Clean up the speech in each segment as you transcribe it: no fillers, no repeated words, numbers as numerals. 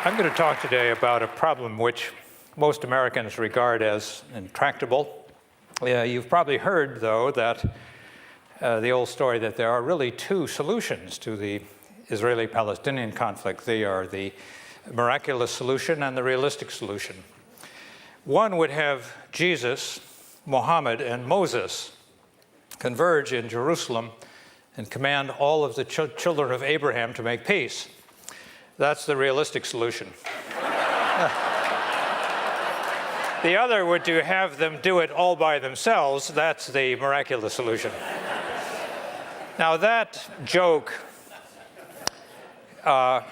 I'm going to talk today about a problem which most Americans regard as intractable. You've probably heard, though, that the old story that there are really two solutions to the Israeli-Palestinian conflict. They are the miraculous solution and the realistic solution. One would have Jesus, Muhammad, and Moses converge in Jerusalem and command all of the children of Abraham to make peace. That's the realistic solution. The other would to have them do it all by themselves. That's the miraculous solution. Now that joke, I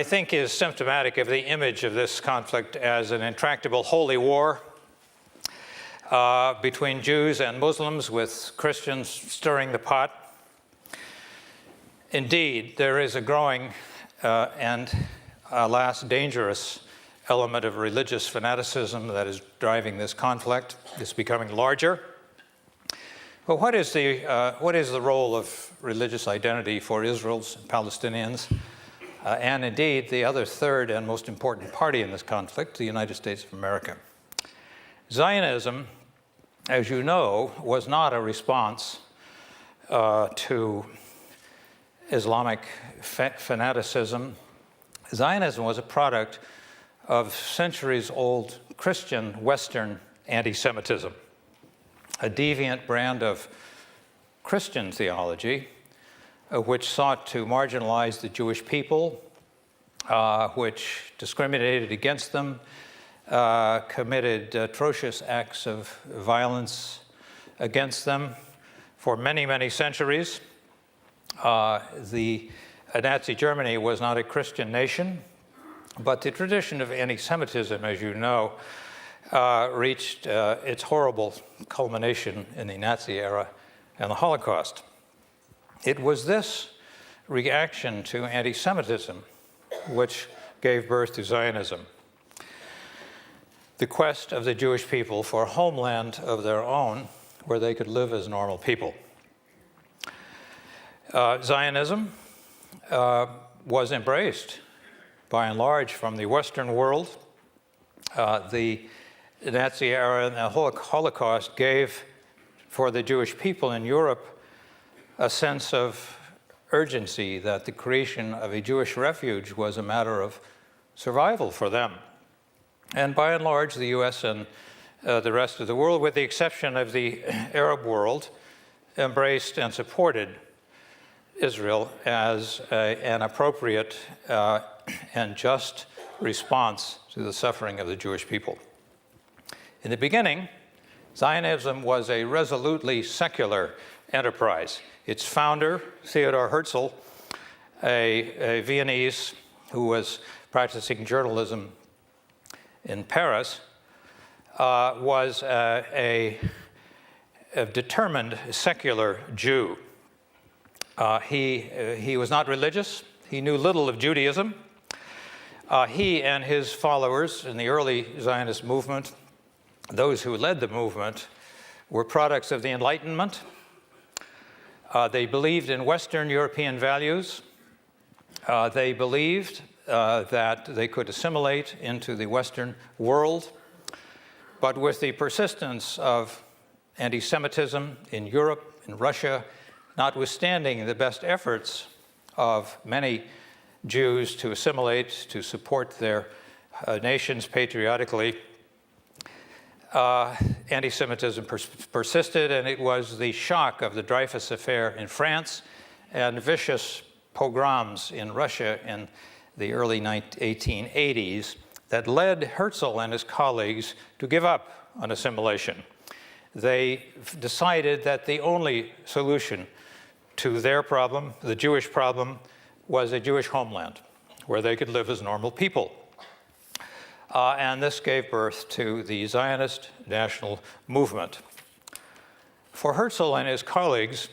think, is symptomatic of the image of this conflict as an intractable holy war between Jews and Muslims, with Christians stirring the pot. Indeed, there is a growing and, alas, dangerous element of religious fanaticism that is driving this conflict. It's becoming larger. But what is the role of religious identity for Israel's and Palestinians, and indeed the other third and most important party in this conflict, the United States of America? Zionism, as you know, was not a response to Islamic fanaticism. Zionism was a product of centuries-old Christian Western anti-Semitism, a deviant brand of Christian theology which sought to marginalize the Jewish people, which discriminated against them, committed atrocious acts of violence against them for many, many centuries. Nazi Germany was not a Christian nation, but the tradition of anti-Semitism, as you know, reached its horrible culmination in the Nazi era and the Holocaust. It was this reaction to anti-Semitism which gave birth to Zionism, the quest of the Jewish people for a homeland of their own where they could live as normal people. Zionism was embraced, by and large, from the Western world. The Nazi era and the Holocaust gave, for the Jewish people in Europe, a sense of urgency that the creation of a Jewish refuge was a matter of survival for them. And by and large, the US and the rest of the world, with the exception of the Arab world, embraced and supported Israel as an appropriate and just response to the suffering of the Jewish people. In the beginning, Zionism was a resolutely secular enterprise. Its founder, Theodor Herzl, a Viennese who was practicing journalism in Paris, was a determined secular Jew. He was not religious. He knew little of Judaism. He and his followers in the early Zionist movement, those who led the movement, were products of the Enlightenment. They believed in Western European values. They believed that they could assimilate into the Western world. But with the persistence of anti-Semitism in Europe, in Russia, notwithstanding the best efforts of many Jews to assimilate, to support their nations patriotically, anti-Semitism persisted, and it was the shock of the Dreyfus affair in France and vicious pogroms in Russia in the early 1880s that led Herzl and his colleagues to give up on assimilation. They decided that the only solution to their problem, the Jewish problem, was a Jewish homeland where they could live as normal people. And this gave birth to the Zionist national movement. For Herzl and his colleagues,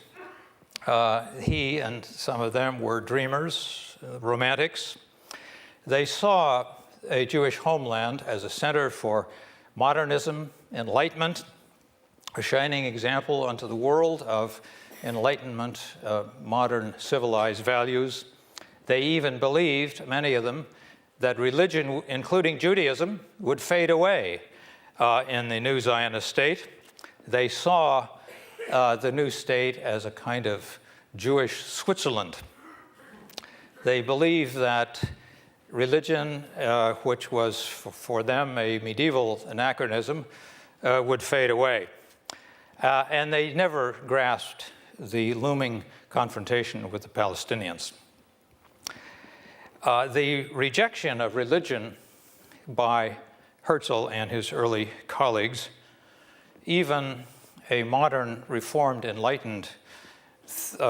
he and some of them were dreamers, romantics. They saw a Jewish homeland as a center for modernism, enlightenment, a shining example unto the world of Enlightenment, modern civilized values. They even believed, many of them, that religion, including Judaism, would fade away in the new Zionist state. They saw the new state as a kind of Jewish Switzerland. They believed that religion, which was for them a medieval anachronism, would fade away. And they never grasped the looming confrontation with the Palestinians. The rejection of religion by Herzl and his early colleagues, even a modern, reformed, enlightened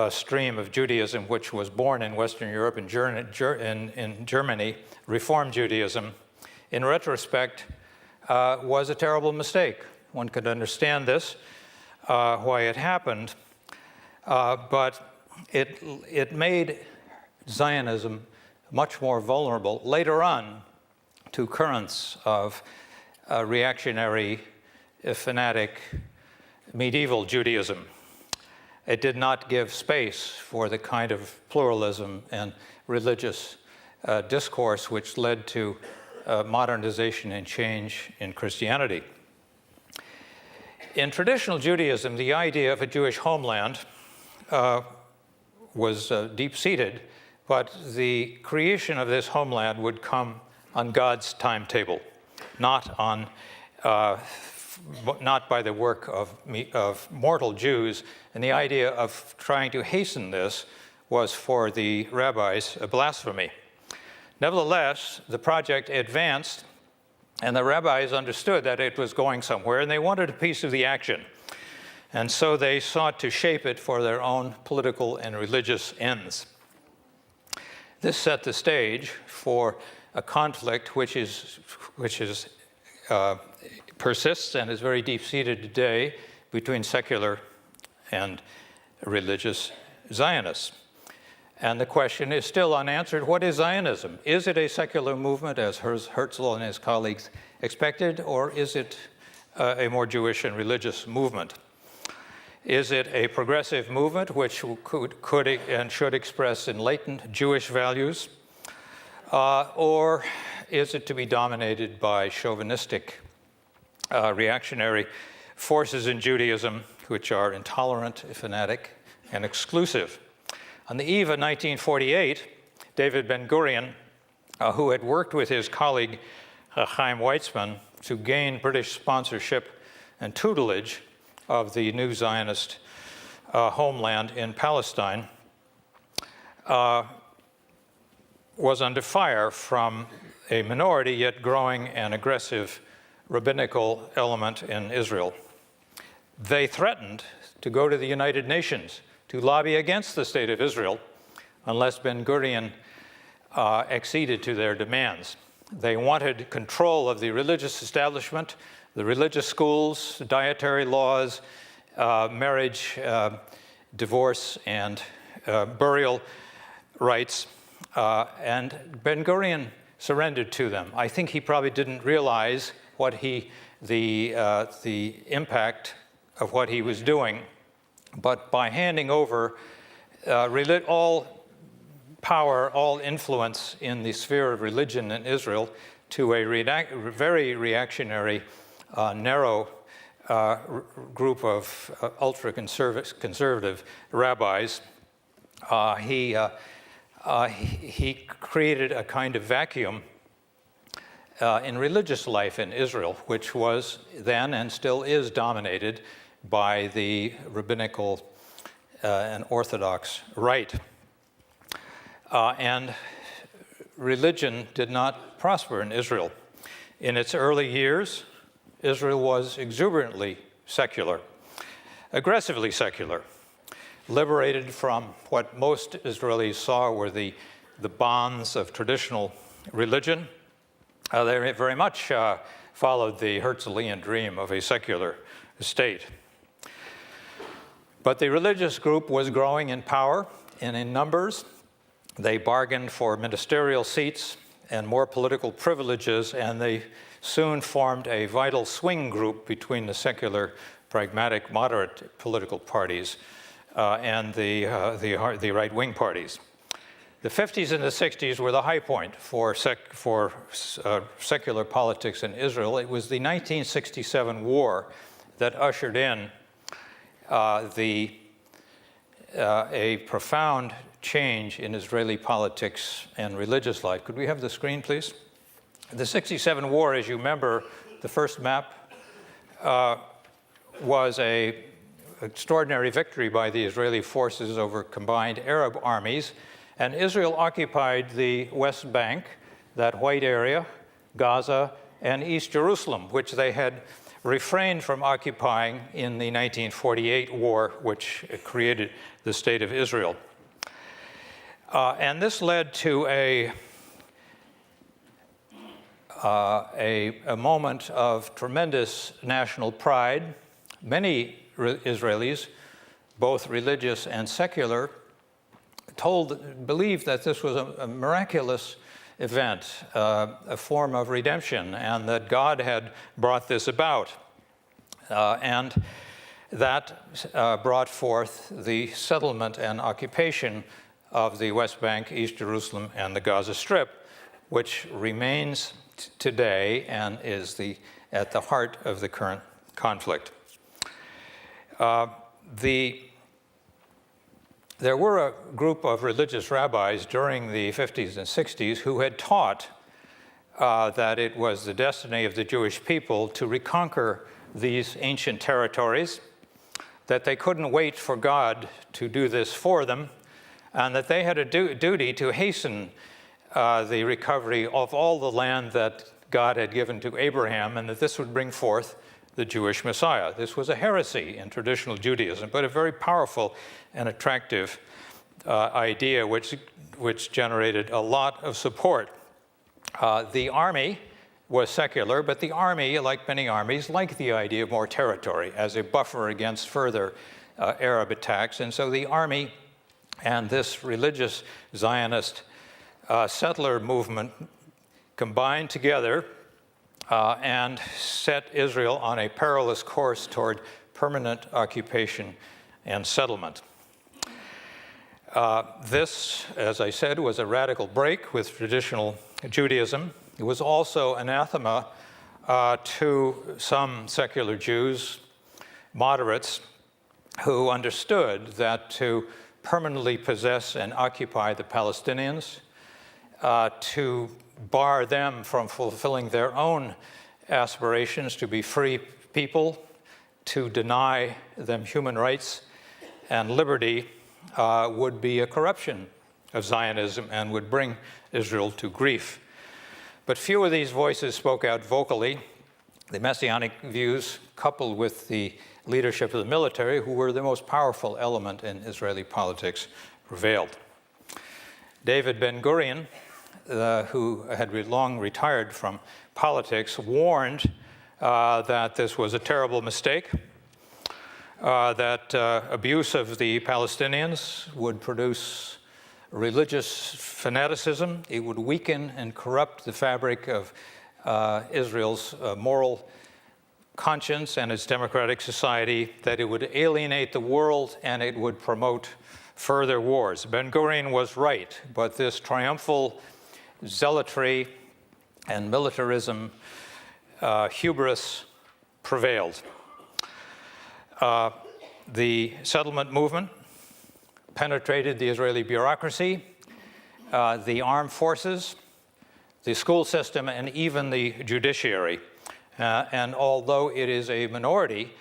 stream of Judaism, which was born in Western Europe and in Germany, Reformed Judaism, in retrospect, was a terrible mistake. One could understand this, why it happened, but it made Zionism much more vulnerable later on to currents of reactionary, fanatic, medieval Judaism. It did not give space for the kind of pluralism and religious discourse which led to modernization and change in Christianity. In traditional Judaism, the idea of a Jewish homeland was deep-seated, but the creation of this homeland would come on God's timetable, not by the work of mortal Jews. And the idea of trying to hasten this was for the rabbis a blasphemy. Nevertheless, the project advanced, and the rabbis understood that it was going somewhere, and they wanted a piece of the action. And so they sought to shape it for their own political and religious ends. This set the stage for a conflict which persists and is very deep-seated today between secular and religious Zionists. And the question is still unanswered: what is Zionism? Is it a secular movement, as Herzl and his colleagues expected, or is it a more Jewish and religious movement? Is it a progressive movement which could and should express enlightened Jewish values? Or is it to be dominated by chauvinistic, reactionary forces in Judaism which are intolerant, fanatic, and exclusive? On the eve of 1948, David Ben-Gurion, who had worked with his colleague Chaim Weizmann to gain British sponsorship and tutelage of the new Zionist homeland in Palestine, was under fire from a minority yet growing and aggressive rabbinical element in Israel. They threatened to go to the United Nations to lobby against the state of Israel unless Ben-Gurion acceded to their demands. They wanted control of the religious establishment, the religious schools, dietary laws, marriage, divorce, and burial rights. And Ben-Gurion surrendered to them. I think he probably didn't realize the impact of what he was doing, but by handing over all power, all influence in the sphere of religion in Israel to a very reactionary, narrow group of ultra-conservative rabbis, he created a kind of vacuum in religious life in Israel, which was then and still is dominated by the rabbinical and Orthodox right. And religion did not prosper in Israel. In its early years, Israel was exuberantly secular, aggressively secular, liberated from what most Israelis saw were the bonds of traditional religion. They very much followed the Herzlian dream of a secular state. But the religious group was growing in power and in numbers. They bargained for ministerial seats and more political privileges, and they soon formed a vital swing group between the secular, pragmatic, moderate political parties and the right-wing parties. The 50s and the 60s were the high point for secular politics in Israel. It was the 1967 war that ushered in a profound change in Israeli politics and religious life. Could we have the screen, please? The 67 war, as you remember, the first map was an extraordinary victory by the Israeli forces over combined Arab armies. And Israel occupied the West Bank, that white area, Gaza, and East Jerusalem, which they had refrained from occupying in the 1948 war, which created the State of Israel. And this led to a moment of tremendous national pride. Many Israelis, both religious and secular, believed that this was a miraculous event, a form of redemption, and that God had brought this about. And that brought forth the settlement and occupation of the West Bank, East Jerusalem, and the Gaza Strip, which remains today and is at the heart of the current conflict. There were a group of religious rabbis during the 50s and 60s who had taught that it was the destiny of the Jewish people to reconquer these ancient territories, that they couldn't wait for God to do this for them, and that they had a duty to hasten the recovery of all the land that God had given to Abraham, and that this would bring forth the Jewish Messiah. This was a heresy in traditional Judaism, but a very powerful and attractive idea which generated a lot of support. The army was secular, but the army, like many armies, liked the idea of more territory as a buffer against further Arab attacks. And so the army and this religious Zionist settler movement combined together and set Israel on a perilous course toward permanent occupation and settlement. This, as I said, was a radical break with traditional Judaism. It was also anathema to some secular Jews, moderates, who understood that to permanently possess and occupy the Palestinians, to bar them from fulfilling their own aspirations to be free people, to deny them human rights and liberty, would be a corruption of Zionism and would bring Israel to grief. But few of these voices spoke out vocally. The Messianic views, coupled with the leadership of the military, who were the most powerful element in Israeli politics, prevailed. David Ben-Gurion, who had long retired from politics, warned that this was a terrible mistake, that abuse of the Palestinians would produce religious fanaticism. It would weaken and corrupt the fabric of Israel's moral conscience and its democratic society, that it would alienate the world and it would promote further wars. Ben-Gurion was right, but this triumphal zealotry and militarism, hubris prevailed. The settlement movement penetrated the Israeli bureaucracy, the armed forces, the school system, and even the judiciary. And although it is a minority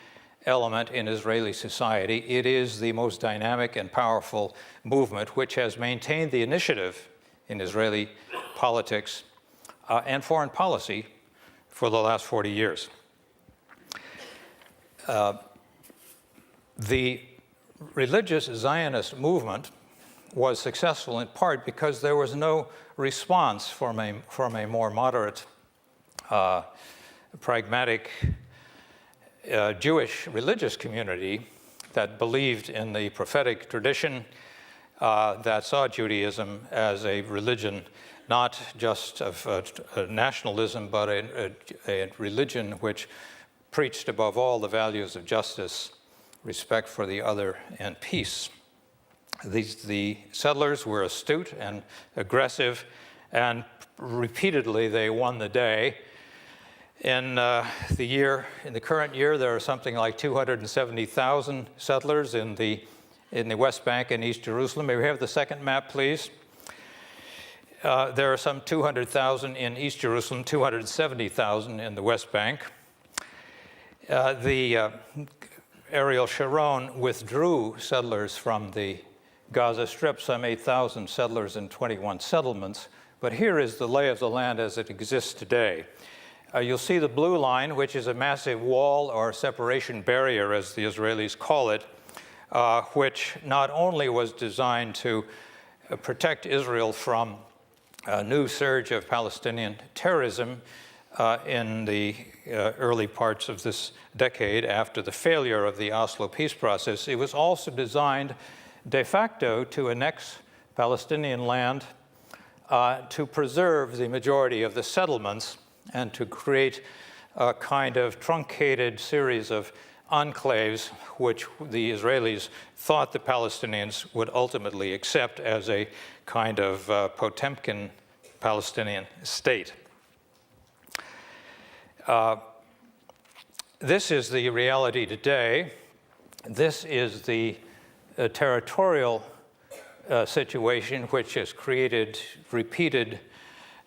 element in Israeli society, it is the most dynamic and powerful movement which has maintained the initiative in Israeli politics and foreign policy for the last 40 years. The religious Zionist movement was successful in part because there was no response from a more moderate, pragmatic Jewish religious community that believed in the prophetic tradition, that saw Judaism as a religion not just of nationalism, but a religion which preached above all the values of justice, respect for the other, and peace. The settlers were astute and aggressive, and repeatedly they won the day. In the current year, there are something like 270,000 settlers in the West Bank and East Jerusalem. May we have the second map, please? There are some 200,000 in East Jerusalem, 270,000 in the West Bank. Ariel Sharon withdrew settlers from the Gaza Strip, some 8,000 settlers in 21 settlements. But here is the lay of the land as it exists today. You'll see the blue line, which is a massive wall or separation barrier, as the Israelis call it, which not only was designed to protect Israel from a new surge of Palestinian terrorism in the early parts of this decade after the failure of the Oslo peace process, it was also designed de facto to annex Palestinian land, to preserve the majority of the settlements, and to create a kind of truncated series of enclaves which the Israelis thought the Palestinians would ultimately accept as a kind of Potemkin Palestinian state. This is the reality today. This is the territorial situation which has created repeated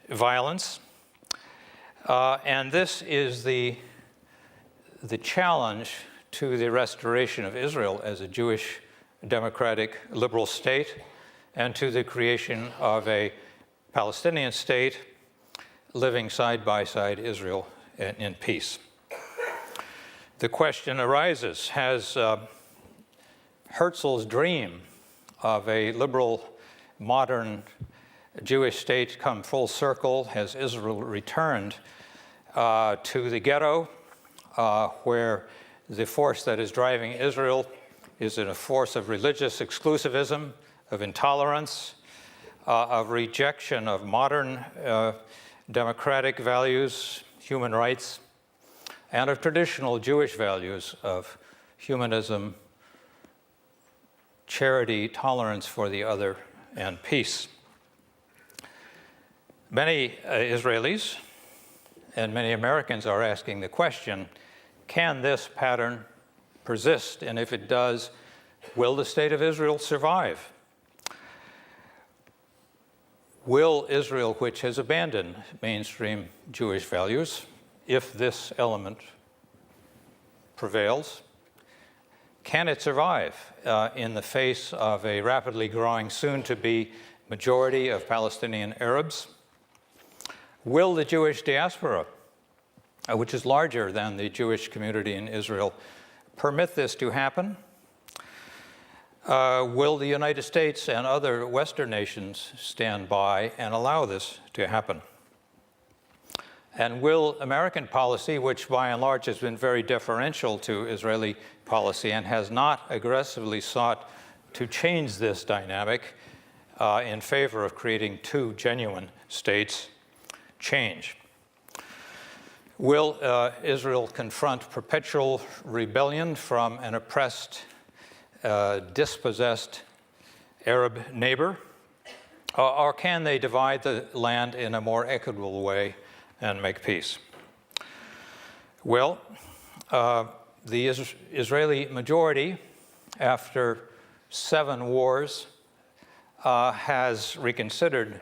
violence. And this is the challenge to the restoration of Israel as a Jewish, democratic, liberal state, and to the creation of a Palestinian state living side by side Israel in peace. The question arises, has Herzl's dream of a liberal, modern Jewish state come full circle? Has Israel returned to the ghetto, where the force that is driving Israel is a force of religious exclusivism, of intolerance, of rejection of modern democratic values, human rights, and of traditional Jewish values of humanism, charity, tolerance for the other, and peace? Many Israelis and many Americans are asking the question, can this pattern persist? And if it does, will the state of Israel survive? Will Israel, which has abandoned mainstream Jewish values, if this element prevails, can it survive in the face of a rapidly growing, soon-to-be majority of Palestinian Arabs? Will the Jewish diaspora, which is larger than the Jewish community in Israel, permit this to happen? Will the United States and other Western nations stand by and allow this to happen? And will American policy, which by and large has been very deferential to Israeli policy and has not aggressively sought to change this dynamic in favor of creating two genuine states, change? Will Israel confront perpetual rebellion from an oppressed, dispossessed Arab neighbor? Or can they divide the land in a more equitable way and make peace? Well, the Israeli majority, after 7 wars, has reconsidered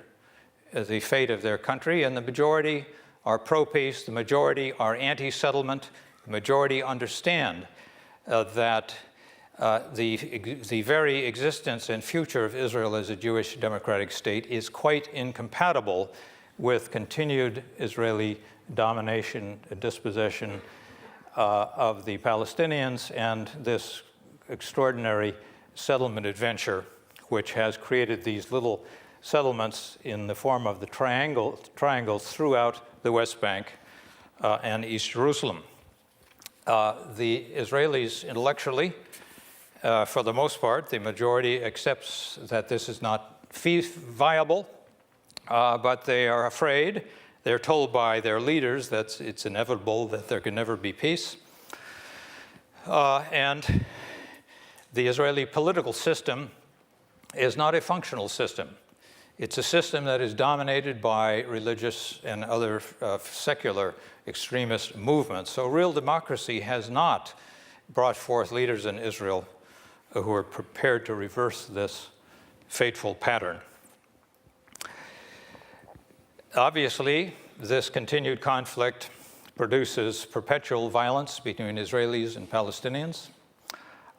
the fate of their country, and the majority are pro-peace, the majority are anti-settlement, the majority understand that the very existence and future of Israel as a Jewish democratic state is quite incompatible with continued Israeli domination and dispossession of the Palestinians and this extraordinary settlement adventure, which has created these little settlements in the form of the triangles throughout the West Bank and East Jerusalem. The Israelis intellectually, for the most part, the majority accepts that this is not viable, but they are afraid. They're told by their leaders that it's inevitable that there can never be peace. And the Israeli political system is not a functional system. It's a system that is dominated by religious and other secular extremist movements. So real democracy has not brought forth leaders in Israel who are prepared to reverse this fateful pattern. Obviously, this continued conflict produces perpetual violence between Israelis and Palestinians.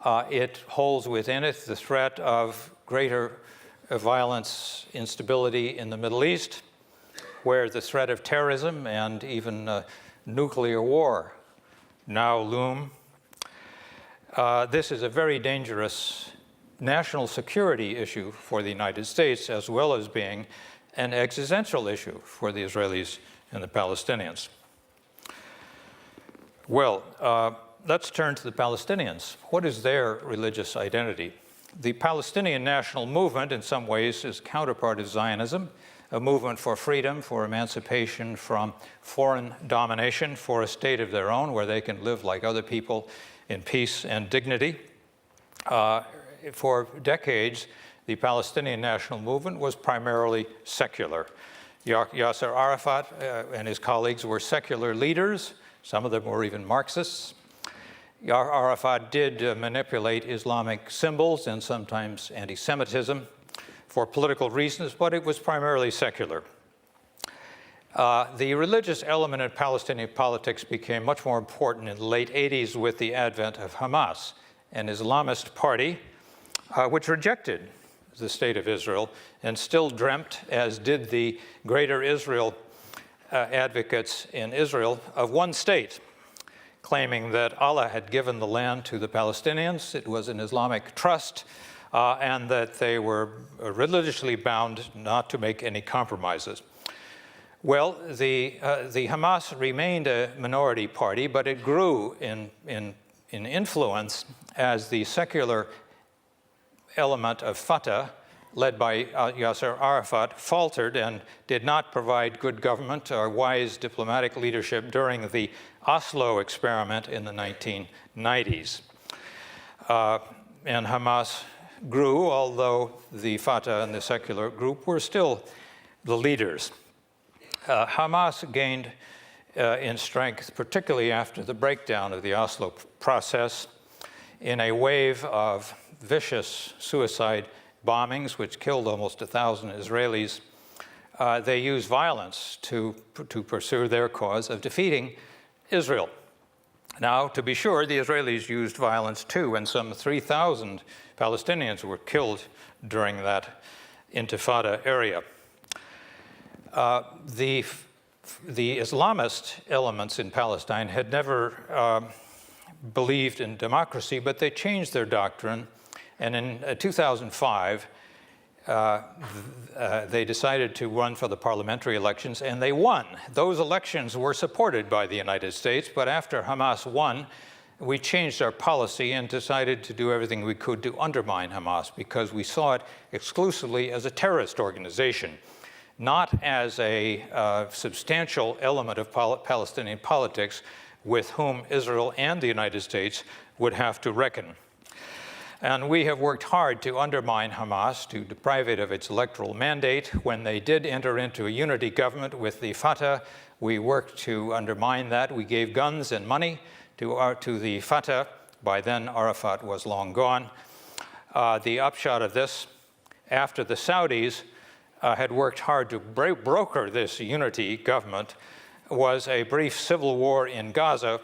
It holds within it the threat of greater violence, instability in the Middle East, where the threat of terrorism and even nuclear war now loom. This is a very dangerous national security issue for the United States, as well as being an existential issue for the Israelis and the Palestinians. Well, let's turn to the Palestinians. What is their religious identity? The Palestinian national movement, in some ways, is a counterpart of Zionism, a movement for freedom, for emancipation from foreign domination, for a state of their own where they can live like other people in peace and dignity. For decades, the Palestinian national movement was primarily secular. Yasser Arafat and his colleagues were secular leaders. Some of them were even Marxists. Arafat did manipulate Islamic symbols and sometimes anti-Semitism for political reasons, but it was primarily secular. The religious element in Palestinian politics became much more important in the late 80s with the advent of Hamas, an Islamist party which rejected the state of Israel and still dreamt, as did the Greater Israel advocates in Israel, of one state, claiming that Allah had given the land to the Palestinians. It was an Islamic trust, and that they were religiously bound not to make any compromises. Well, the Hamas remained a minority party, but it grew in influence as the secular element of Fatah, led by Yasser Arafat, faltered and did not provide good government or wise diplomatic leadership during the Oslo experiment in the 1990s. And Hamas grew, although the Fatah and the secular group were still the leaders. Hamas gained in strength, particularly after the breakdown of the Oslo process, in a wave of vicious suicide bombings, which killed almost 1,000 Israelis. They used violence to pursue their cause of defeating Israel. Now, to be sure, the Israelis used violence too, and some 3,000 Palestinians were killed during that Intifada area. The Islamist elements in Palestine had never believed in democracy, but they changed their doctrine. And in 2005, they decided to run for the parliamentary elections, and they won. Those elections were supported by the United States, but after Hamas won, we changed our policy and decided to do everything we could to undermine Hamas, because we saw it exclusively as a terrorist organization, not as a substantial element of Palestinian politics with whom Israel and the United States would have to reckon. And we have worked hard to undermine Hamas, to deprive it of its electoral mandate. When they did enter into a unity government with the Fatah, we worked to undermine that. We gave guns and money to the Fatah. By then, Arafat was long gone. The upshot of this, after the Saudis had worked hard to broker this unity government, was a brief civil war in Gaza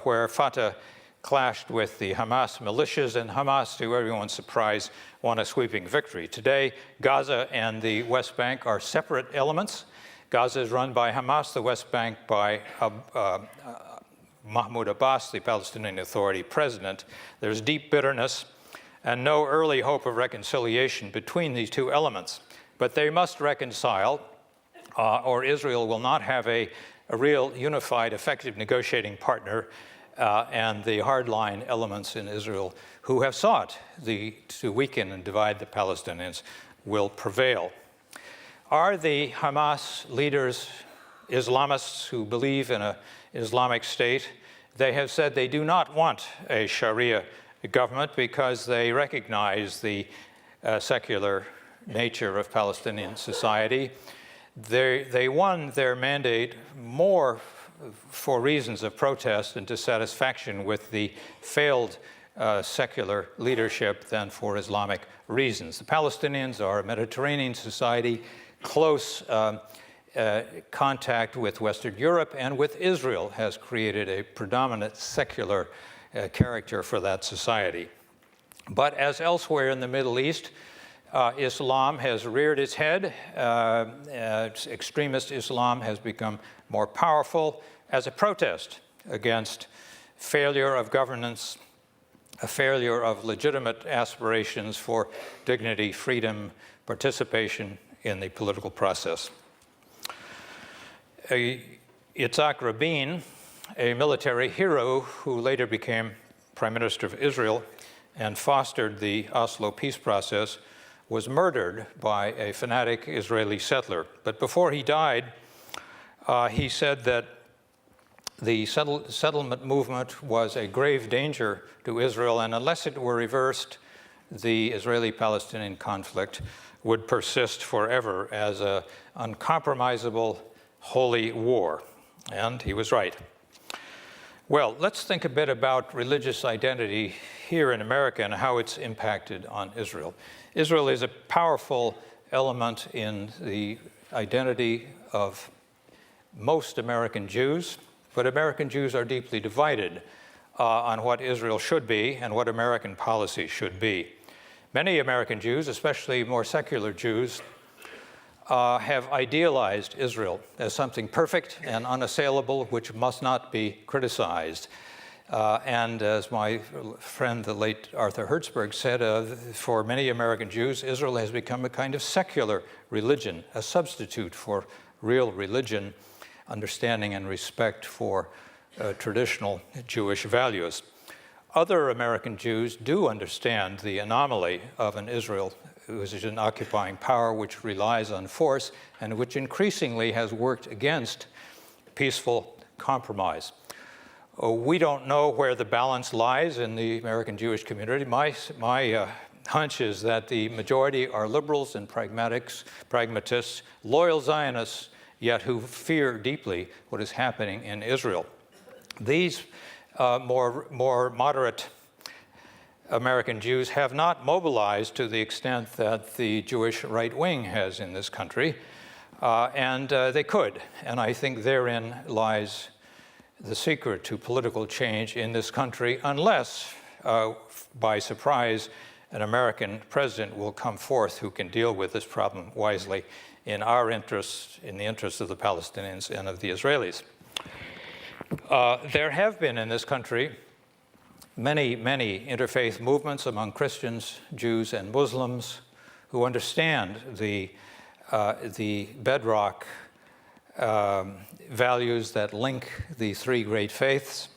where Fatah clashed with the Hamas militias, and Hamas, to everyone's surprise, won a sweeping victory. Today, Gaza and the West Bank are separate elements. Gaza is run by Hamas, the West Bank by Mahmoud Abbas, the Palestinian Authority president. There's deep bitterness and no early hope of reconciliation between these two elements. But they must reconcile, or Israel will not have a real unified, effective negotiating partner, and the hardline elements in Israel who have sought to weaken and divide the Palestinians will prevail. Are the Hamas leaders Islamists who believe in an Islamic state? They have said they do not want a Sharia government because they recognize the secular nature of Palestinian society. They won their mandate more for reasons of protest and dissatisfaction with the failed secular leadership than for Islamic reasons. The Palestinians are a Mediterranean society, close contact with Western Europe and with Israel has created a predominant secular character for that society. But as elsewhere in the Middle East, Islam has reared its head. Extremist Islam has become more powerful as a protest against failure of governance, a failure of legitimate aspirations for dignity, freedom, participation in the political process. Yitzhak Rabin, a military hero who later became Prime Minister of Israel and fostered the Oslo peace process, was murdered by a fanatic Israeli settler. But before he died, he said that the settlement movement was a grave danger to Israel, and unless it were reversed, the Israeli-Palestinian conflict would persist forever as an uncompromisable holy war. And he was right. Well, let's think a bit about religious identity here in America and how it's impacted on Israel. Israel is a powerful element in the identity of most American Jews, but American Jews are deeply divided on what Israel should be and what American policy should be. Many American Jews, especially more secular Jews, have idealized Israel as something perfect and unassailable, which must not be criticized. And as my friend, the late Arthur Hertzberg, said, for many American Jews, Israel has become a kind of secular religion, a substitute for real religion, understanding and respect for traditional Jewish values. Other American Jews do understand the anomaly of an Israel which is an occupying power which relies on force and which increasingly has worked against peaceful compromise. We don't know where the balance lies in the American Jewish community. My hunch is that the majority are liberals and pragmatists, loyal Zionists, yet who fear deeply what is happening in Israel. These more moderate American Jews have not mobilized to the extent that the Jewish right wing has in this country, and they could. And I think therein lies the secret to political change in this country, unless, by surprise, an American president will come forth who can deal with this problem wisely in our interests, in the interests of the Palestinians and of the Israelis. There have been in this country many interfaith movements among Christians, Jews, and Muslims who understand the bedrock values that link the three great faiths.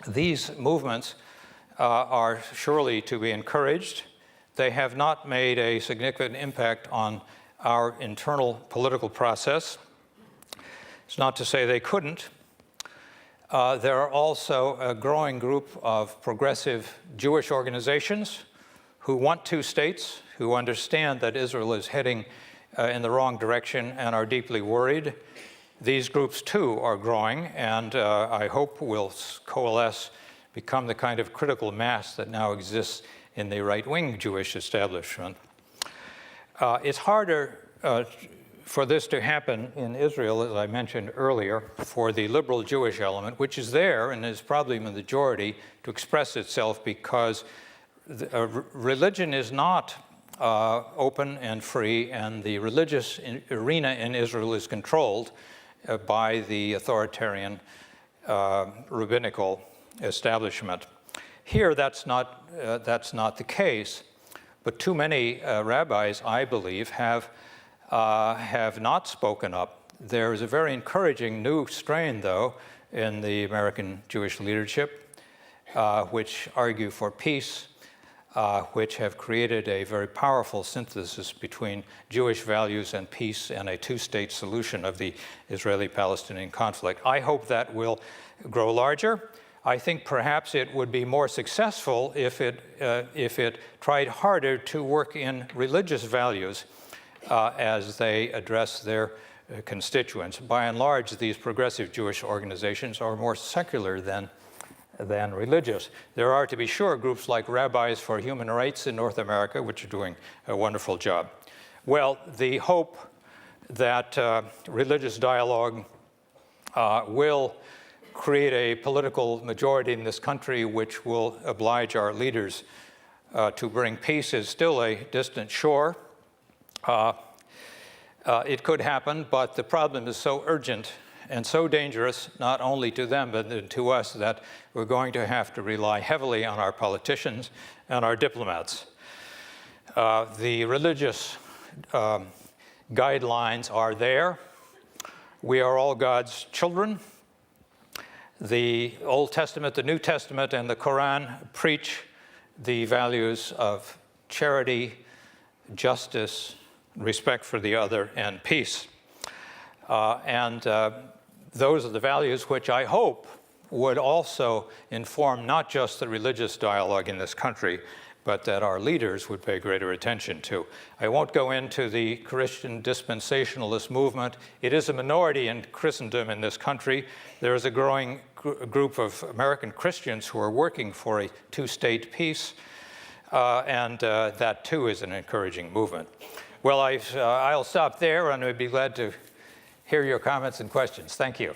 These movements are surely to be encouraged. They have not made a significant impact on our internal political process. It's not to say they couldn't. There are also a growing group of progressive Jewish organizations who want two states, who understand that Israel is heading in the wrong direction and are deeply worried. These groups, too, are growing, and I hope will coalesce, become the kind of critical mass that now exists in the right-wing Jewish establishment. It's harder for this to happen in Israel, as I mentioned earlier, for the liberal Jewish element, which is there and is probably the majority, to express itself because religion is not open and free, and the religious arena in Israel is controlled by the authoritarian rabbinical establishment. Here, that's not the case, but too many rabbis, I believe, have not spoken up. There is a very encouraging new strain, though, in the American Jewish leadership, which argue for peace, which have created a very powerful synthesis between Jewish values and peace and a two-state solution of the Israeli-Palestinian conflict. I hope that will grow larger. I think perhaps it would be more successful if it tried harder to work in religious values as they address their constituents. By and large, these progressive Jewish organizations are more secular than religious. There are, to be sure, groups like Rabbis for Human Rights in North America, which are doing a wonderful job. Well, the hope that religious dialogue will create a political majority in this country which will oblige our leaders to bring peace is still a distant shore. It could happen, but the problem is so urgent and so dangerous, not only to them, but to us, that we're going to have to rely heavily on our politicians and our diplomats. The religious guidelines are there. We are all God's children. The Old Testament, the New Testament, and the Quran preach the values of charity, justice, respect for the other, and peace. Those are the values which I hope would also inform not just the religious dialogue in this country, but that our leaders would pay greater attention to. I won't go into the Christian dispensationalist movement. It is a minority in Christendom in this country. There is a growing group of American Christians who are working for a two-state peace, and that too is an encouraging movement. Well, I'll stop there, and I'd be glad to hear your comments and questions. Thank you.